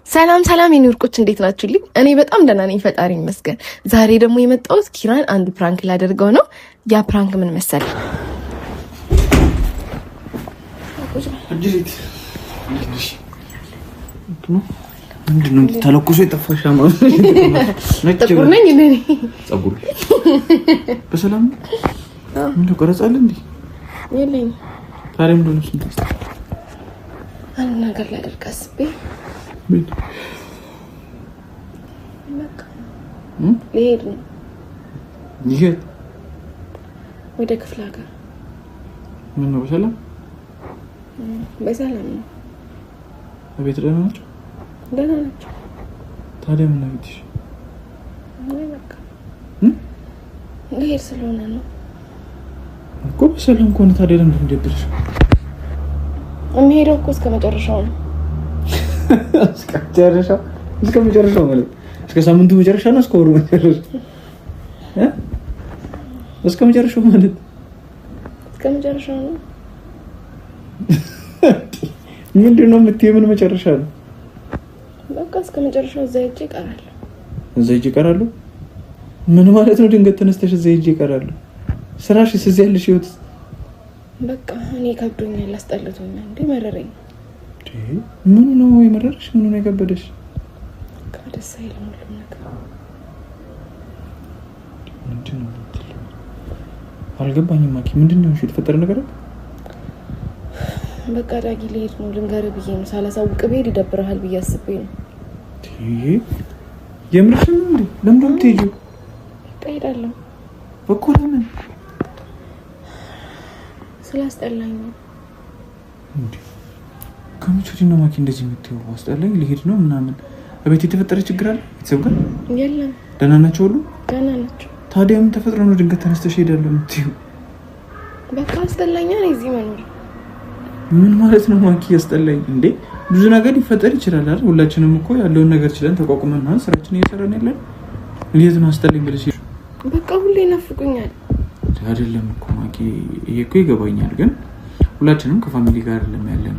ሰላም ሰላም የኔ ወርቆች እንዴት ናችሁልኝ? እኔ በጣም ደህና ነኝ፣ ፈጣሪ ይመስገን። ዛሬ ደግሞ የመጣሁት ኪራን አንድ ፕራንክ ላደርገው ነው። ያ ፕራንክ ምን መሰለ? ምንድነው ተለኩሶ የጠፋሽ? ጥቁር ነኝ እንዴ? ጸጉር በሰላም ምን ቀረጻለ እንዴ? የለኝ። ታዲያ ምንድን ነው ስንት አንድ ነገር ላደርግ አስቤ ምን ልሄድ ነው። ይሄድ ወደ ክፍለ ሀገር። ምን ነው በሰላም? በሰላም ነው። ቤት ደህና ናቸው? ደህና ናቸው። ታዲያ ምን አግኝተሽ? በቃ ልሄድ ስለሆነ ነው እኮ። በሰላም ከሆነ ታዲያ ለምን እንደደረሽ? የምሄደው እኮ እስከ መጨረሻው ነው። እስከ መጨረሻው ማለት እስከ ሳምንቱ መጨረሻ ነው? እስከ ወሩ መጨረሻ እስከ መጨረሻው ማለት እስከ መጨረሻው ነው። ምንድነው የምትይው? ምን መጨረሻ ነው? በቃ እስከ መጨረሻው እዛ ሂጅ እቀራለሁ። እዛ ሂጅ እቀራለሁ? ምን ማለት ነው? ድንገት ተነስተሽ እዛ ሂጅ እቀራለሁ? ስራሽ እዚህ ያለሽ ህይወት በቃ እኔ ከብዶኛል፣ አስጠልቶኛል፣ እንዴ መረረኝ። ምን ነው የመረረሽ? ምን ነው የከበደሽ? ደስ አይልም ሁሉም ነገር። ምንድነው አልገባኝም። ማኪ ምንድነው የተፈጠረ ነገር? በቃ ዳጊ ልሄድ ነው። ልንገርህ ብዬ ነው፣ ሳላሳውቅ ብሄድ ይደብርሃል ብዬ አስቤ ነው። የምርሽ ነው እንዴ? ለምን ነው የምትሄጂው? በቃ እሄዳለሁ እኮ። ለምን? ስላስጠላኝ ነው። እንዴ ከመቼ ወዲህ ነው ማኪ እንደዚህ የምትይው? አስጠላኝ ልሄድ ነው ምናምን። እቤት የተፈጠረ ችግር አለ? ቤተሰብ ጋር የለም። ደህና ናቸው ሁሉ? ደህና ናቸው። ታዲያ ምን ተፈጥሮ ነው ድንገት ተነስተሽ ሄዳለሁ የምትይው? በቃ አስጠላኝ ነው እዚህ መኖር። ምን ማለት ነው ማኪ አስጠላኝ? እንዴ ብዙ ነገር ሊፈጠር ይችላል አይደል? ሁላችንም እኮ ያለውን ነገር ችለን ተቋቁመን ነው ስራችን እየሰራን ያለን። እንዴት ነው አስጠላኝ ብለሽ? በቃ ሁሌ ይናፍቁኛል። አይደለም እኮ ማኪ፣ ይሄ እኮ ይገባኛል፣ ግን ሁላችንም ከፋሚሊ ጋር አይደለም ያለን።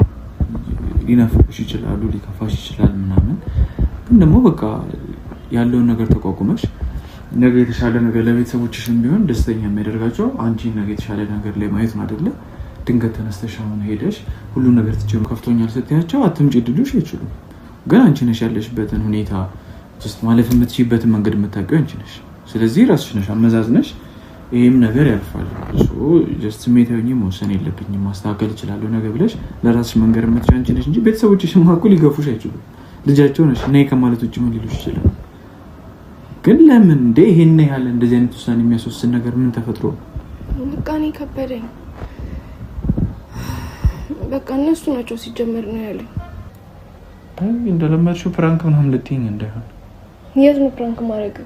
ሊናፍቁሽ ይችላሉ፣ ሊከፋሽ ይችላል ምናምን፣ ግን ደግሞ በቃ ያለውን ነገር ተቋቁመሽ ነገ የተሻለ ነገር ለቤተሰቦችሽም ቢሆን ደስተኛ የሚያደርጋቸው አንቺን ነገ የተሻለ ነገር ላይ ማየት ነው አይደለ? ድንገት ተነስተሽ አሁን ሄደሽ ሁሉ ነገር ትችሉ ከፍቶኛል ስትያቸው አትምጪ ድሉሽ አይችሉም። ግን አንቺ ነሽ ያለሽበትን ሁኔታ ጀስት ማለፍ የምትችይበትን መንገድ የምታውቂው አንቺ ነሽ። ስለዚህ ራስሽ ነሽ አመዛዝነሽ ይሄም ነገር ያልፋል ጀስት ስሜታዊ መወሰን የለብኝም ማስተካከል እችላለሁ ነገ ብለሽ ለራስሽ መንገር የምትችይ አንቺ ነሽ እንጂ ቤተሰቦችሽም እኮ ሊገፉሽ አይችሉም። ልጃቸው ነሽ ነይ ከማለት ውጭ ምን ሊሉሽ ይችላል? ግን ለምን እንደ ይሄን ያህል እንደዚህ አይነት ውሳኔ የሚያስወስን ነገር ምን ተፈጥሮ? በቃ እኔ ከበደኝ። በቃ እነሱ ናቸው ሲጀመር ነው ያለኝ። እንደለመድሽው ፕራንክ ምናምን ልትይኝ እንዳይሆን። የት ነው ፕራንክ ማድረግ?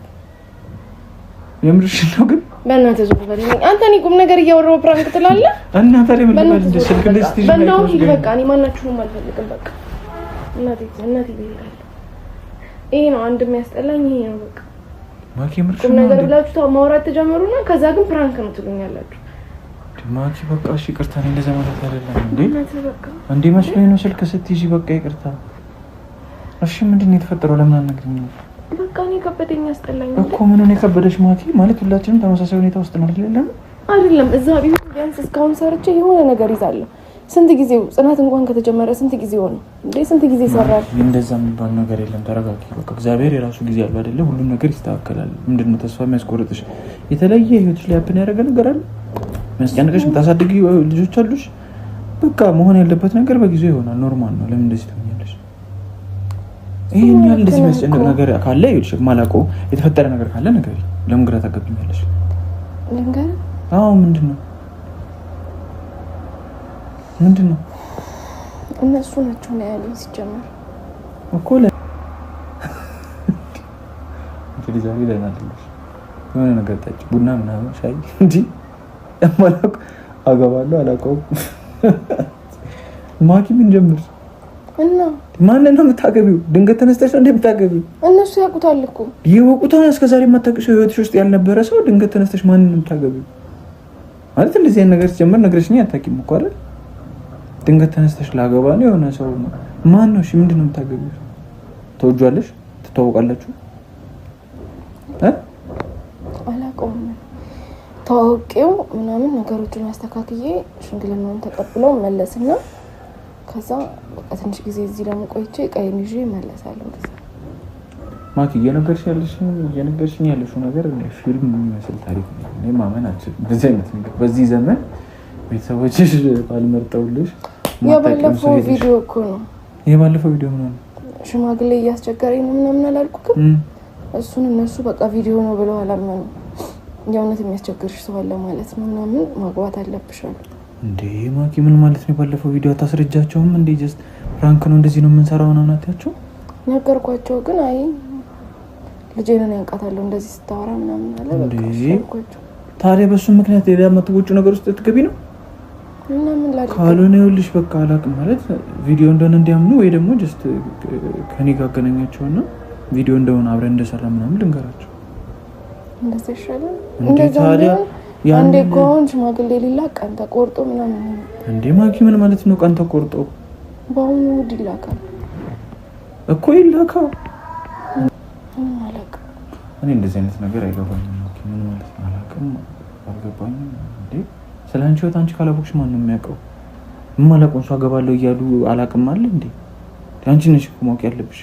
የምርሽ ነው? ግን በእናትህ ዞር በለኝ። አንተ እኔ ቁም ነገር እያወራሁ ፕራንክ ትላለህ? እና ታዲያ ምን ልበል? ስልክ እንደዚህ ትይኝ ነው? በቃ እኔ ማናችሁንም አልፈልግም። በቃ እናቴ ይላል። ይሄ ነው አንድ የሚያስጠላኝ ይሄ ነው። በቃ ማኪ ምርሽ ቁም ነገር ብላችሁ ማውራት ተጀመሩና ከዛ ግን ፕራንክ ነው ትሉኛላችሁ። ማኪ በቃ እሺ ይቅርታ፣ እኔ እንደዛ ማለት አይደለም እንዴ። በቃ እንዴ መስሎኝ ነው ስልክ ስትይዢ። በቃ ይቅርታ እሺ። ምንድን ነው የተፈጠረው? ለምን አልነግሪኝም? በቃ እኔ ከበደኝ፣ አስጠላኝ እኮ። ምን ነው የከበደሽ ማኪ? ማለት ሁላችንም ተመሳሳይ ሁኔታ ውስጥ ነው አይደለም? እዛ ቢያንስ እስካሁን ሰርቼ የሆነ ነገር ይዛለሁ። ስንት ጊዜው ጽናት እንኳን ከተጀመረ ስንት ጊዜው ነው እንዴ? ስንት ጊዜ ይሰራል? እንደዛ የሚባል ነገር የለም። ተረጋጊ በቃ። እግዚአብሔር የራሱ ጊዜ አለው አይደለ? ሁሉም ነገር ይስተካከላል። ምንድነው ተስፋ የሚያስቆርጥሽ? የተለየ ህይወትሽ ላይ ያፕን ያደረገ ነገር አለ? የሚያስጨንቅሽ? የምታሳድጊ ልጆች አሉሽ? በቃ መሆን ያለበት ነገር በጊዜው ይሆናል። ኖርማል ነው። ለምን እንደዚህ ትሆኛለሽ? ይሄን ያህል እንደዚህ የሚያስጨንቅ ነገር ካለ ይልሽ ማላውቀው የተፈጠረ ነገር ካለ ነገር ለምን ግራ ታገብኛለሽ? ልንገር? አዎ ምንድነው እነሱ ናቸው ነው ያለኝ ሲጀመር እኮ እንግዲህ ዛሬ ደህና አይደለሽ። የሆነ ነገር ጠጪ፣ ቡና ምናምን ሻይ እንጂ አማላቅ አገባለሁ አላውቀውም። ማኪ ምን ጀምር እና ማንን ነው የምታገቢው? ድንገት ተነስተሽ ነው እንደምታገቢው? እነሱ ያውቁታል እኮ። ይወቁታል። እስከዛሬ የማታውቂው ህይወትሽ ውስጥ ያልነበረ ሰው ድንገት ተነስተሽ ማንን ነው የምታገቢው? ማለት እንደዚህ አይነት ነገር ሲጀመር ነግረሽኝ አታውቂም እኮ አይደል? ድንገት ተነስተሽ ላገባ ነው የሆነ ሰው ማን ነው? እሺ ምንድነው የምታገቢው? ተወጇለሽ? ትተዋወቃላችሁ? አላውቀውም። ተዋውቄው ምናምን ነገሮችን አስተካክዬ ሽንግልናውን ተቀብለው መለስና ከዛ በቃ ትንሽ ጊዜ እዚህ ደግሞ ቆይቼ ቀይን ይዤ እመለሳለሁ። ማኪ እየነገርሽኝ ያለሽው ነገር ፊልም የሚመስል ታሪክ ነው። እኔ ማመን አልችልም እንደዚህ አይነት ነገር በዚህ ዘመን ቤተሰቦችሽ ባልመርጠውልሽ። የባለፈው ቪዲዮ እኮ ነው። የባለፈው ቪዲዮ ምን ነው? ሽማግሌ እያስቸገረኝ ነው ምናምን አላልኩክም? እሱን እነሱ በቃ ቪዲዮ ነው ብለው አላመኑ። የእውነት የሚያስቸግርሽ ሰው አለ ማለት ነው ምናምን ማግባት አለብሻል እንዴ? ማኪ ምን ማለት ነው? የባለፈው ቪዲዮ አታስረጃቸውም እንዴ? ጀስት ፍራንክ ነው እንደዚህ ነው የምንሰራው ነው ናታቸው ነገርኳቸው። ግን አይ ልጄን ያንቃታለሁ እንደዚህ ስታወራ ምናምን አለ በቃ ነገርኳቸው። ታዲያ በሱ ምክንያት ሌላ መጥቦቹ ነገር ውስጥ ትገቢ ነው እና ምን ላድርግ? ካልሆነ ይኸውልሽ በቃ አላውቅም ማለት ቪዲዮ እንደሆነ እንዲያምኑ ወይ ደግሞ ጀስት ከኔ ጋር አገናኛቸውና ቪዲዮ እንደሆነ አብረን እንደሰራ ምናምን ልንገራቸው። እንደዚህ ይሻላል እንዴ? ታዲያ አንዴ ኮን ሽማግሌ ሊላ ቀን ተቆርጦ ምናምን እንዴ? ማኪ ምን ማለት ነው ቀን ተቆርጦ? በአሁኑ ውድ ይላካል እኮ ይላካል። አላውቅም እኔ እንደዚህ አይነት ነገር አይገባኝም። ማኪ ምን ማለት ነው? አላውቅም አልገባኝም። እንዴ ስለአንቺ ህይወት አንቺ ካላወቅሽ ማን ነው የሚያውቀው? የማላውቀውን ሰው አገባለሁ እያሉ አላውቅም አለ እንዴ? አንቺ ነሽ እኮ ማወቅ ያለብሽ።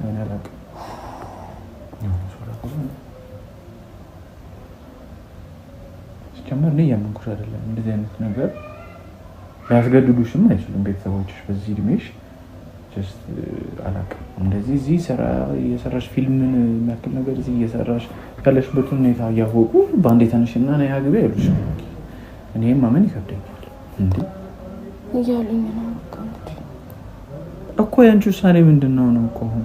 እኔ አላውቅም። ሲጀመር እኔ እያመንኩሽ አይደለም። እንደዚህ አይነት ነገር ሊያስገድዱሽም አይችሉም ቤተሰቦችሽ በዚህ እድሜሽ። ጀስት አላውቅም እንደዚህ እዚህ እየሰራሽ ፊልምን የሚያክል ነገር እዚህ እየሰራሽ ያለሽበትን ሁኔታ እያወቁ በአንዴ ተነሽና ና ያግቢ አይሉሽ። እኔም ማመን ይከብደኛል። እንዴ እያሉኝ ነው እኮ ያንቺ ውሳኔ ምንድን ነው ነው እኮ አሁን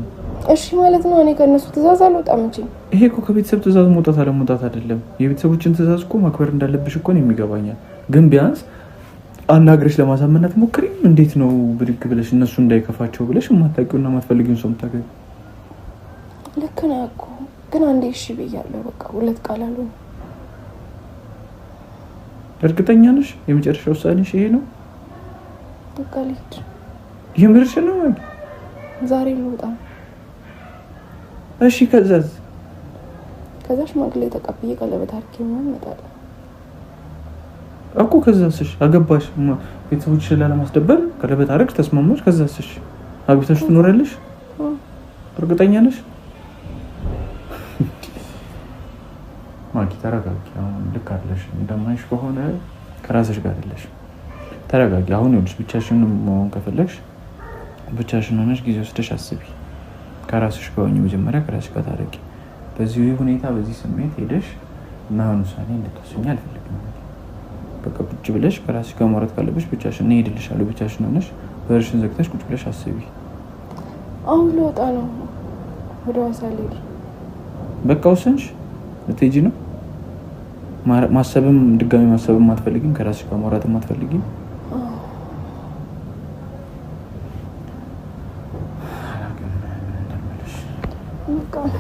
እሺ ማለት ነው። እኔ ከነሱ ትእዛዝ አልወጣም እንጂ ይሄ እኮ ከቤተሰብ ትእዛዝ መውጣት አለመውጣት አይደለም። የቤተሰቦችን ትእዛዝ እኮ ማክበር እንዳለብሽ እኮ ነው የሚገባኛል። ግን ቢያንስ አናግረሽ ለማሳመናት ሞክሪ። እንዴት ነው ብድግ ብለሽ እነሱ እንዳይከፋቸው ብለሽ የማታውቂውና የማትፈልጊውን ሰው የምታገቢው? ልክ ነህ እኮ ግን አንዴ እሺ ብያለሁ። በቃ ሁለት ቃል አሉ። እርግጠኛ ነሽ? የመጨረሻ ውሳኔሽ ይሄ ነው? በቃ ልሂድ። የምርሽ ነው ማለት ዛሬ ልውጣ። እሺ ከዛስ ሽማግሌ ተቀብዬ ቀለበት አድርጌ ምናምን እመጣለሁ እኮ። ከዛስሽ አገባሽ ቤተሰቦችሽን ላለማስደበር ቀለበት አድርገሽ ተስማማሽ። ከዛስሽ አብይተሽ ትኖሪያለሽ? እርግጠኛ ነሽ? ማኪ ተረጋጊ። አሁን ልክ አይደለሽ። እንደማይሽ ከሆነ ከራስሽ ጋር አይደለሽ። ተረጋጊ። አሁን ይኸውልሽ ብቻሽን መሆን ከፈለግሽ ብቻሽን ሆነሽ ጊዜ ወስደሽ አስቢ። ከራስሽ ጋር ሆኚ መጀመሪያ ከራስሽ ጋር ታረቂ። በዚህ ሁኔታ በዚህ ስሜት ሄደሽ ማን ውሳኔ እንድትወስኚ አልፈልግም። በቃ ቁጭ ብለሽ ከራስሽ ጋር ማውራት ካለብሽ ብቻሽን እሄድልሻለሁ። ብቻሽን ሆነሽ በርሽን ዘግተሽ ቁጭ ብለሽ አስቢ። አሁን ልወጣ ነው ወደ ሐዋሳ ልሄድ። በቃ ወሰንሽ? ልትሄጂ ነው? ማሰብም ድጋሚ ማሰብም አትፈልጊም? ከራስሽ ጋር ማውራትም አትፈልጊም?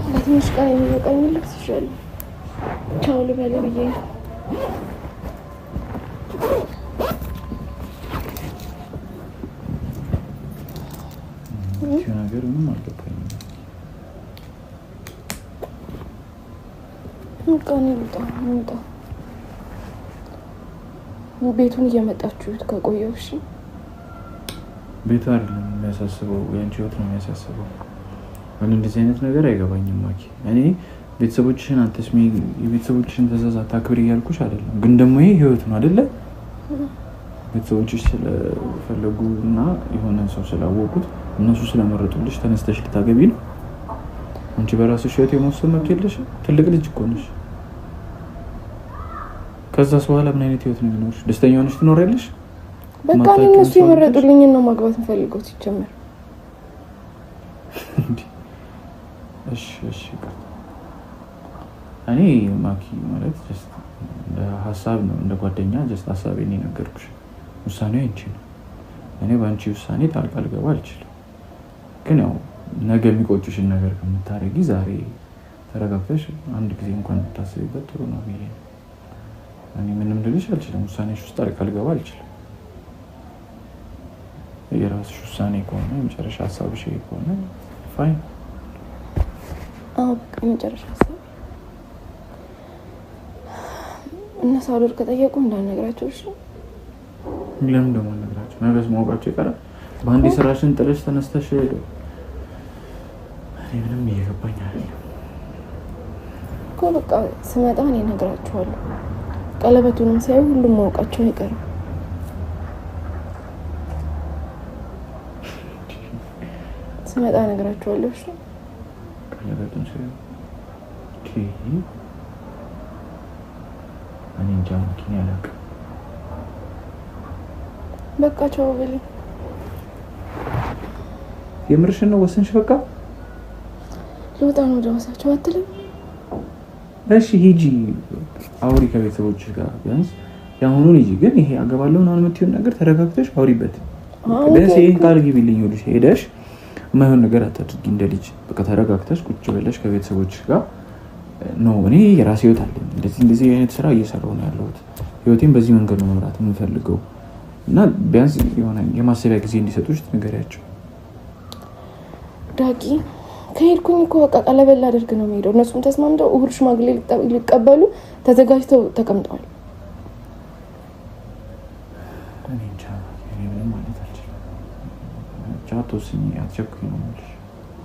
ለትንሽ ቀን የሚበቃኝ ልብስ ይሻላል። ቻው ልበል ብዬ ነገር ምንም አልገባኝም። ልውጣ። ቤቱን እየመጣችሁት ከቆየው እሺ። ቤቱ አይደለም የሚያሳስበው፣ የአንቺ ህይወት ነው የሚያሳስበው። እኔ እንደዚህ አይነት ነገር አይገባኝም ማኪ። እኔ ቤተሰቦችሽን አትስሚ፣ የቤተሰቦችሽን ትእዛዝ አታክብሪ እያልኩሽ አይደለም። ግን ደግሞ ይሄ ህይወት ነው አይደለ? ቤተሰቦችሽ ስለፈለጉ እና የሆነ ሰው ስላወቁት እነሱ ስለመረጡልሽ ተነስተሽ ልታገቢ ነው? አንቺ በራስሽ ህይወት የመወሰን መብት የለሽም። ትልቅ ልጅ እኮ ነሽ። ከዛስ በኋላ ምን አይነት ህይወት ነው የሚኖርሽ? ደስተኛ ሆነሽ ትኖሪያለሽ? በቃ እነሱ የመረጡልኝን ነው ማግባት የምፈልገው ሲጀመር። እሺ እኔ ማኪ ማለት ጀስት እንደ ሀሳብ ነው፣ እንደ ጓደኛ ጀስት ሀሳቤን ነገርኩሽ። ውሳኔው አንቺ ነው። እኔ በአንቺ ውሳኔ ጣልቃ ልገባ አልችልም። ግን ያው ነገ የሚቆጭሽን ነገር ከምታረጊ ዛሬ ተረጋግተሽ አንድ ጊዜ እንኳን ብታስቢበት ጥሩ ነው ብዬ እኔ ምንም ልልሽ አልችልም። ውሳኔሽ ውስጥ ጣልቃ ልገባ አልችልም። የራስሽ ውሳኔ ከሆነ የመጨረሻ ሀሳብሽ ከሆነ ፋይን። አዎ በቃ የመጨረሻ ሀሳብ እና ሳውዲ ከጠየቁ እንዳልነግራቸው። እሺ ለምን ደግሞ ነግራቸው? ነገስ ማውቃቸው ይቀራል። በአንዴ ስራሽን ጥለሽ ተነስተሽ እኔ ምንም እየገባኝ አይደለም እኮ። በቃ ስመጣ እኔ እነግራቸዋለሁ። ቀለበቱንም ሲያዩ ሁሉም ማውቃቸው አይቀርም። ስመጣ እነግራቸዋለሁ። እሺ ቀለበቱን ሲያዩ እኔ እንጃ ማኪን ያለቅ በቃ ቻው በለኝ። የምርሽን ነው? ወሰንሽ? በቃ ልወጣ ነው። ደረሳቸው አትልም? እሺ ሂጂ አውሪ ከቤተሰቦችሽ ጋር ቢያንስ ያሁኑን ሂጂ። ግን ይሄ አገባለሁ ነው የምትይው ነገር ተረጋግተሽ አውሪበት። ቢያንስ ይሄን ቃል ግቢልኝ። ወዲሽ ሄደሽ የማይሆን ነገር አታድርጊ። እንደ ልጅ በቃ ተረጋግተሽ ቁጭ ብለሽ ከቤተሰቦችሽ ጋር ነው እኔ የራሴ ህይወት አለኝ፣ እንደዚህ አይነት ስራ እየሰራሁ ነው ያለሁት፣ ህይወቴን በዚህ መንገድ ነው መምራት የምፈልገው እና ቢያንስ የሆነ የማሰቢያ ጊዜ እንዲሰጡሽ ንገሪያቸው። ዳጊ ከሄድኩኝ እኮ በቃ ቀለበት ላደርግ ነው የምሄደው። እነሱም ተስማምተው እሑድ ሽማግሌ ሊቀበሉ ተዘጋጅተው ተቀምጠዋል። እኔ እንጃ ምንም ማለት አልችልም። ቻቶስኝ አትቸኩኝ ነው የምልሽ።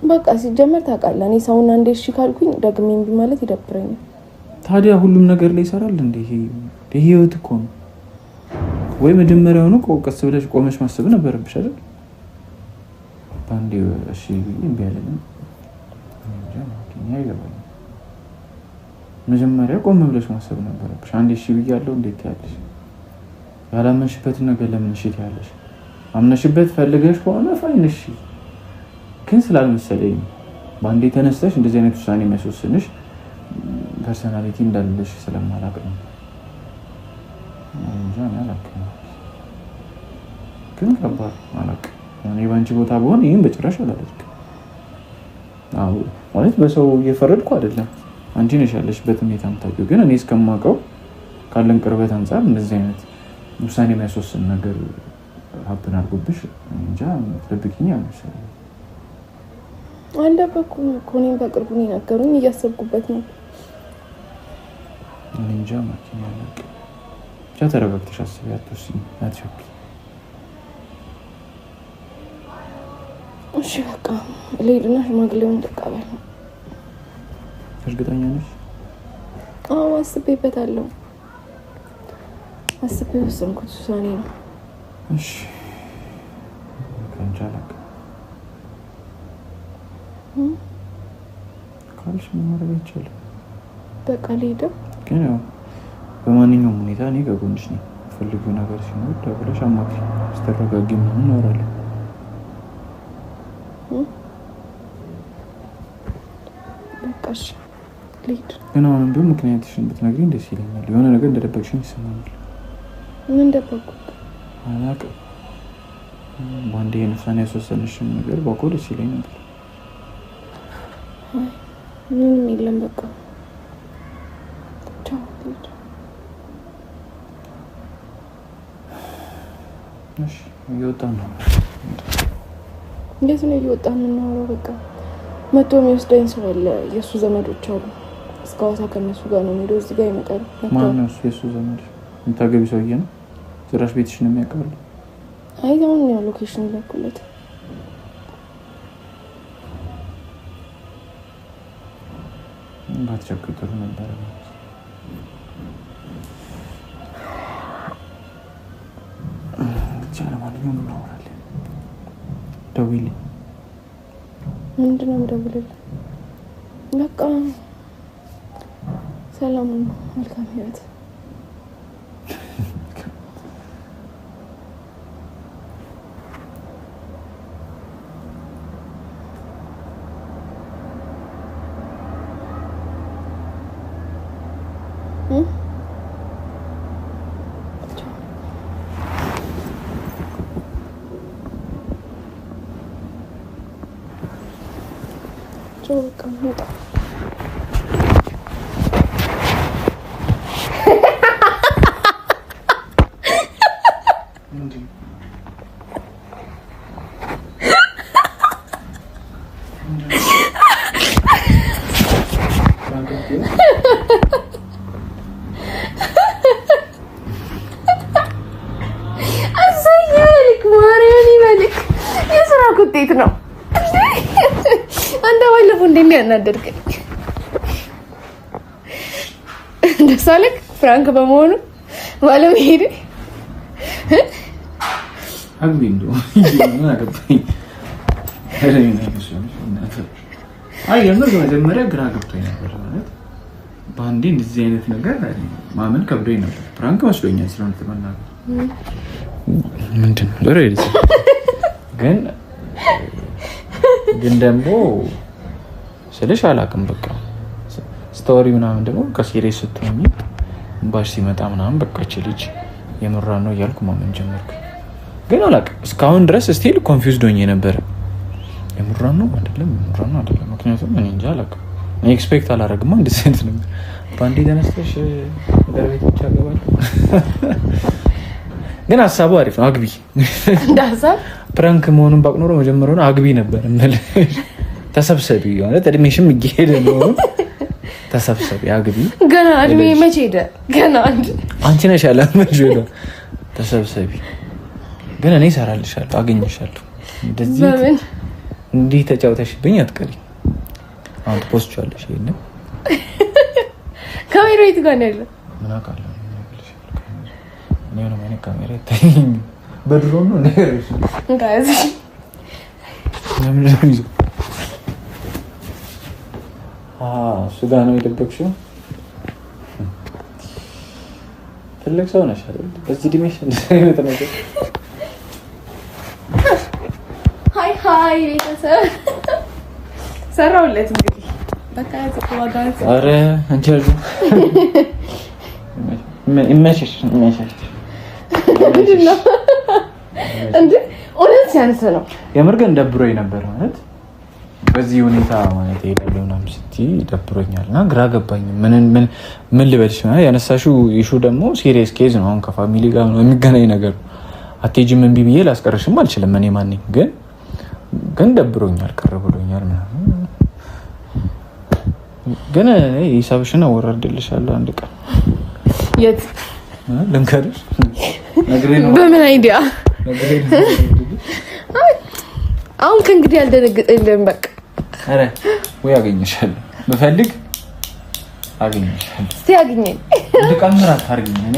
በቃ ሲጀመር ታውቃለህ እኔ ሰውና እንደ እሺ ካልኩኝ ደግሜ እምቢ ማለት ይደብረኛል። ታዲያ ሁሉም ነገር ላይ ይሰራል እንዴ? ይሄ ህይወት እኮ ነው። ወይ መጀመሪያውኑ ቀስ ብለሽ ቆመሽ ማሰብ ነበረብሽ አይደል? ባንዴ እሺ እምቢ አለኝ እንጃ ማኪን ያይገባል። መጀመሪያ ቆም ብለሽ ማሰብ ነበረብሽ። አንዴ እሺ ብያለሁ እንዴት ያለሽ? ያላመንሽበትን ነገር ለምን እሺ ትያለሽ? አምነሽበት ፈልገሽ ከሆነ ፋይን እሺ። ግን ስላልመሰለኝ ባንዴ ተነስተሽ እንደዚህ አይነት ውሳኔ የሚያስወስንሽ ፐርሰናሊቲ እንዳለሽ ስለማላውቅ ነው። እንጃ አላውቅም። ግን ከባድ አላውቅም። እኔ ባንቺ ቦታ ብሆን ይሄን በጭራሽ አላደርግም። አዎ ማለት በሰው እየፈረድኩ አይደለም። አንቺ ነሽ ያለሽበት ሁኔታ የምታውቂው። ግን እኔ እስከማውቀው ካለን ቅርበት አንፃር እንደዚህ አይነት ውሳኔ የሚያስወስን ነገር ሀብን አድርጎብሽ እንጃ ትደብቂኝ አልመሰለኝም። አልደበኩም እኮ እኔም በቅርቡ ነው የነገሩኝ። እያሰብኩበት ነው። እኔ እንጃ ማኪን ያለቅ ብቻ ተረጋግተሽ አስቢ። አትወስኝ፣ አትቸኩኝ። እሺ በቃ ልሂድና ሽማግሌውን ልቀበል። እርግጠኛ ነሽ? አዎ አስቤበታለሁ። አስቤ ወሰንኩት ውሳኔ ነው። እሺ ከአንቺ አላውቅም ካልሽ ምን ማድረግ አይቻልም። በቃ ልሂድ። ግን ያው በማንኛውም ሁኔታ እኔ ከጎንሽ ነኝ። ፈልጊው ነገር ሲኖር ደውለሽ አማክሪኝ። ስተረጋጊ ምናምን እናወራለን። በቃ እሺ ልሂድ። ግን አሁንም ቢሆን ምክንያትሽን ብትነግሪኝ ደስ ይለኛል። የሆነ ነገር እንደደበቅሽኝ ይሰማኛል። ምን ደበቅኩ? አላውቅም። በአንዴ የነሳን ያስወሰንሽን ነገር ባውቀው ደስ ይለኝ ነበር። ምንም የለም። በቃ ቻው ልሂድ። እሺ እየወጣን ነው። እንዴት ነው እየወጣን የምናወራው? በቃ መቶ የሚወስደኝ ሰው አለ። የእሱ ዘመዶች አሉ። እስከ ሐዋሳ ከእነሱ ጋር ነው የምሄደው። እዚህ ጋር ይመጣሉ። ማነው እሱ? የእሱ ዘመድ የምታገቢ ሰውዬ ነው? ጭራሽ ቤትሽን የሚያውቃሉ? አይ አሁን ነው ሎኬሽን ላኩለት። ባትቸኩይ ጥሩ ነበር። ብቻ ለማንኛውም እናወራለን። ደውይልኝ። ምንድን ነው የምደውልልህ? በቃ ሰላም ነው። መልካም ህይወት። በቃ መጣ። አሳያልክ ማርያም ይበልክ የስራ ውጤት ነው። አንተ ባለፈው እንደሚያናደርገኝ ደስ አለክ ፍራንክ በመሆኑ ባለመሄድ አግቢንዶ ምን አገባኝ። አይ የምር መጀመሪያ ግራ ገብቶኝ ነበር ማለት በአንዴ እንደዚህ አይነት ነገር ማመን ከብዶኝ ነበር። ፍራንክ መስሎኛል ስለሆነ ተመናገር ምንድነው ለሬዲ ግን ደግሞ ስለሽ አላውቅም። በቃ ስቶሪ ምናምን ደግሞ ከሲሪየስ ስትሆኚ ባሽ ሲመጣ ምናምን በቃ እቺ ልጅ የምራ ነው እያልኩ ማመን ጀመርኩ። ግን አላውቅም እስካሁን ድረስ ስቲል ኮንፊውዝድ ሆኜ ነበር። የምራ ነው አይደለም ምክንያቱም እኔ እንጃ አላውቅም። እኔ ኤክስፔክት አላደርግም እንደዚህ አይነት ነገር ባንዴ ተነስተሽ ወደ ቤት ብቻ ገባል። ግን ሀሳቡ አሪፍ ነው። አግቢ እንዳሳብ ፕራንክ መሆኑን ባቅኖሮ መጀመሪያውን አግቢ ነበር እንል ተሰብሰቢ ማለት እድሜሽም እየሄደ ነው። ተሰብሰቢ አግቢ ገና እድሜ መቼ ሄደ? ገና አንቺ ነሽ ያላመሽ ነው። ተሰብሰቢ ግን እኔ እሰራልሻለሁ አገኝሻለሁ። እንደዚህ እንዲህ ተጫውተሽብኝ አትቀሪ። አሁን ፖስቻለሽ ይሄን ካሜራው የት ጋር ነው ያለው? ምን አውቃለሁ ነው ማለት ካሜራ ታይኝ በድሮን ነው ነገርሽ ጋይስ ለምን ነው ሱጋ ነው የደበቅሽው? ትልቅ ሰው ነሽ አይደል? በዚህ ዲሜሽ እንደዚህ ነገር ሃይ ቤተሰብ ሰራውለት እንግዲህ በቃ ያዘቀዋጋት አረ አንቺ ይመችሽ እንዴ ኦሬንጅ ሲያንስ ነው የምር ግን ደብሮኝ ነበር ማለት በዚህ ሁኔታ ማለት ይሄዳል ምናምን ስትይ ደብሮኛልና ግራ ገባኝ። ምን ልበልሽ ማለት ያነሳሽው ኢሹ ደግሞ ሲሪየስ ኬዝ ነው። አሁን ከፋሚሊ ጋር ነው የሚገናኝ ነገር። አትሄጂም እምቢ ብዬ ላስቀርሽም አልችልም እኔ ማን ነኝ። ግን ደብሮኛል ቅር ብሎኛል ምናምን ግን ሂሳብሽን አወራርድልሻለሁ አንድ ቀን የት ልንከርሽ በምን አይዲያ አሁን ከእንግዲህ አልደነግጥልም። በቃ አረ ወይ አገኘሻለሁ በፈልግ አገኘሻለሁ። እስቲ አገኘኝ እንድቀምር አታርጊኝ።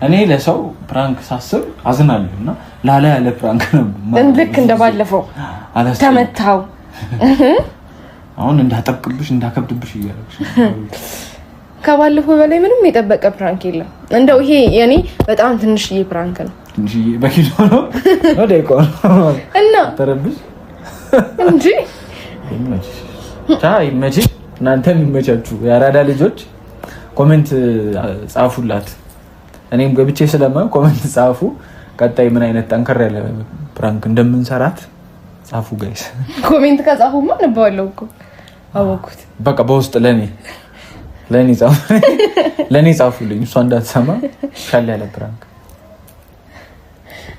እኔ ለሰው ፕራንክ ሳስብ አዝናለሁና ላላ ያለ ፕራንክ ነው ልክ እንደባለፈው ተመታው። አሁን እንዳጠብቅብሽ እንዳከብድብሽ እያለሽ ከባለፈው በላይ ምንም የጠበቀ ፕራንክ የለም። እንደው ይሄ የኔ በጣም ትንሽዬ ፕራንክ ነው። ትንሽዬ በኪሎ ነው ወደ ይቆር እና ተረብሽ እንጂ ይመችሽ። እናንተም ይመቻችሁ። የአራዳ ልጆች ኮሜንት ጻፉላት። እኔም ገብቼ ስለማየው ኮሜንት ጻፉ። ቀጣይ ምን አይነት ጠንከር ያለ ፕራንክ እንደምንሰራት ጻፉ ጋይስ። ኮሜንት ከጻፉማ ነባለው እኮ አወኩት። በቃ በውስጥ ለኔ ጻፉልኝ። እሷ እንዳትሰማ ሻል ያለ ፕራንክ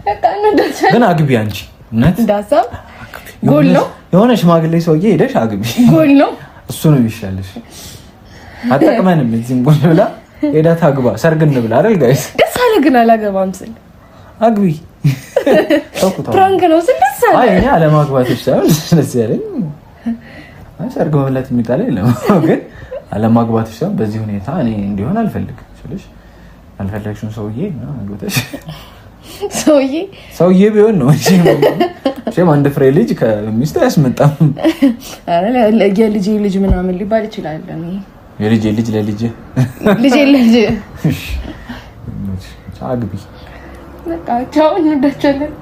በቃ እንደዛ ግን አግቢ አንቺ እውነት እንዳሳብ ጎል ነው። የሆነ ሽማግሌ ሰውዬ ሄደሽ አግቢ ጎል ነው። እሱ ነው የሚሻልሽ። አጠቅመንም እዚህም ጎል ብላ ሄዳ ታግባ ሰርግ እንብላ አይደል ጋይስ? ደስ አለ ግን አላገባም ስል አግቢ ፕራንክ ነው ስል ደስ አለ። አይ እኔ አለማግባትሽ ሳይሆን ስለዚህ አይደል? ሰርግ መብላት የሚጣል የለም ግን አለማግባትሽ ሳይሆን በዚህ ሁኔታ እኔ እንዲሆን አልፈልግም ስልሽ አልፈለግሽም ሰውዬ ነው አግብተሽ ሰውዬ ቢሆን ነው እንጂ ሸም አንድ ፍሬ ልጅ ከሚስት ያስመጣም። አረ የልጅ ምናምን ሊባል ይችላል። የልጅ ለልጅ ልጅ አግቢ በቃ ቻው እንወዳቸዋለን።